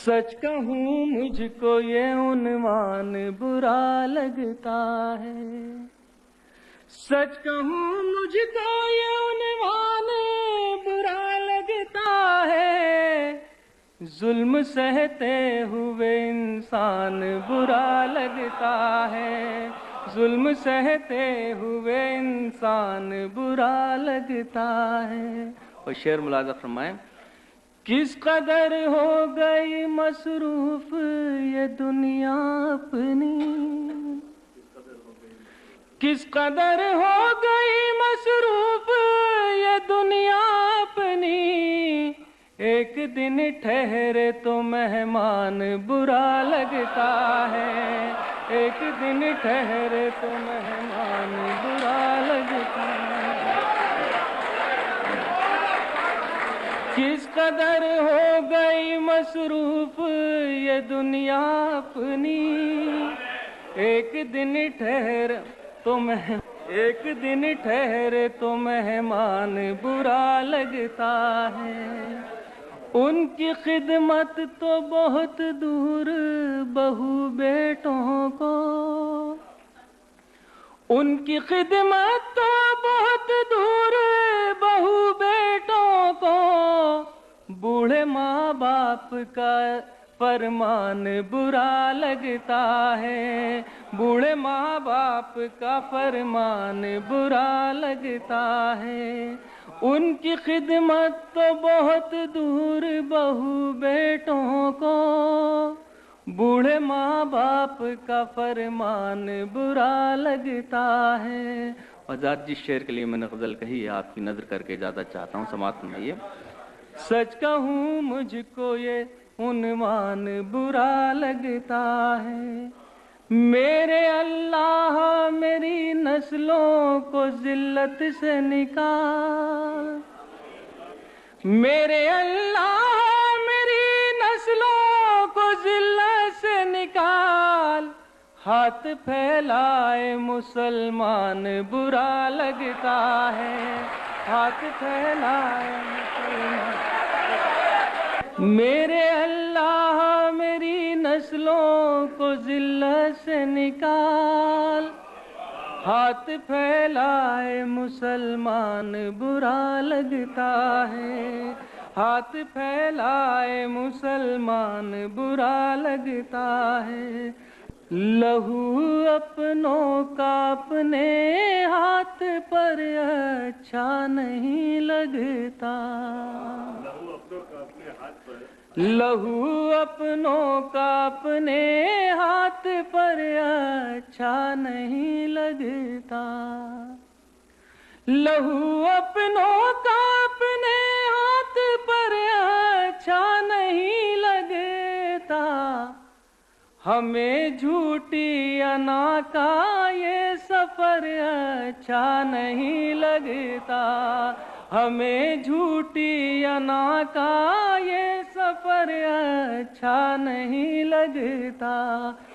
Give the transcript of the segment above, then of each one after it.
سچ کہوں مجھ کو یہ عنوان برا لگتا ہے، سچ کہوں مجھ کو یہ عنوان برا لگتا ہے، ظلم سہتے ہوئے انسان برا لگتا ہے، ظلم سہتے ہوئے انسان برا لگتا ہے۔ اور شعر ملاحظہ فرمائیں، کس قدر ہو گئی مصروف یہ دنیا اپنی، کس قدر ہو گئی مصروف یہ دنیا اپنی، ایک دن ٹھہرے تو مہمان برا لگتا ہے، ایک دن ٹھہرے تو مہمان برا لگتا ہے۔ کس قدر ہو گئی مصروف یہ دنیا اپنی، ایک دن ٹھہر تو ایک دن ٹھہرے تو مہمان برا لگتا ہے۔ ان کی خدمت تو بہت دور بہو بیٹوں کو، ان کی خدمت تو بہت دور بہو بیٹوں کو، بوڑھے ماں باپ کا فرمان برا لگتا ہے، بوڑھے ماں باپ کا فرمان برا لگتا ہے۔ ان کی خدمت تو بہت دور بہو بیٹوں کو، بوڑھے ماں باپ کا فرمان برا لگتا ہے۔ اور ذات جس شعر کے لیے میں نے غزل کہی ہے آپ کی نظر کر کے اجازت چاہتا ہوں، سماعت فرمائیے۔ سچ کہوں مجھ کو یہ عنوان برا لگتا ہے، میرے اللہ میری نسلوں کو ذلت سے نکال، میرے اللہ میری نسلوں کو ذلت سے نکال، ہاتھ پھیلائے مسلمان برا لگتا ہے، ہاتھ پھیلائے مسلمان، میرے اللہ میری نسلوں کو ذلت سے نکال، ہاتھ پھیلائے مسلمان برا لگتا ہے، ہاتھ پھیلائے مسلمان برا لگتا ہے۔ لہو اپنوں کا اپنے ہاتھ پر اچھا نہیں لگتا، لہو اپنوں کا اپنے ہاتھ پر اچھا نہیں لگتا، لہو اپنوں کا اپنے ہاتھ پر اچھا نہیں لگتا، ہمیں جھوٹی انا کا یہ سفر اچھا نہیں لگتا، ہمیں جھوٹی انا کا یہ سفر اچھا نہیں لگتا۔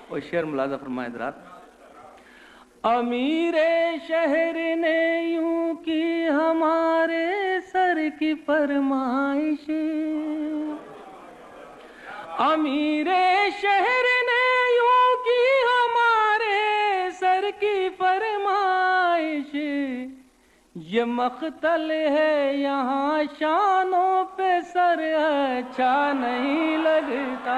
اور شعر ملاحظہ فرمائیں حضرات، امیر شہر نے یوں کی ہمارے سر کی فرمائش، امیر شہر نے یوں کی ہمارے سر کی فرمائش، یہ مقتل ہے یہاں شانوں پہ سر اچھا نہیں لگتا،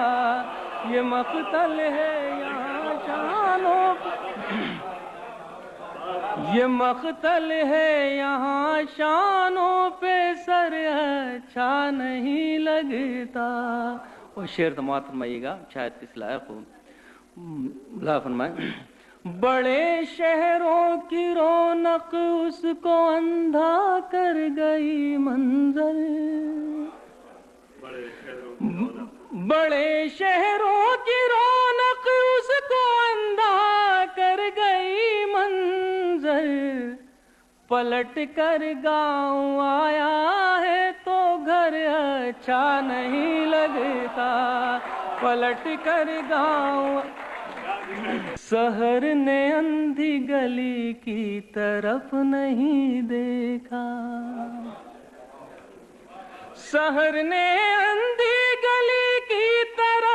یہ مقتل ہے یہاں شانوں پہ، یہ مقتل ہے یہاں شانوں پہ سر اچھا نہیں لگتا۔ اور شعر سماعت فرمائیے گا، شاید کس لائق ہو، ملاحظہ فرمائیں۔ بڑے شہروں کی رونق اس کو اندھا کر گئی منظر، بڑے شہروں کی رونق اس کو اندھا کر گئی منظر، پلٹ کر گاؤں آیا ہے تو گھر اچھا نہیں لگتا، پلٹ کر گاؤں، سحر نے اندھی گلی کی طرف نہیں دیکھا، سحر نے اندھی گلی کی طرف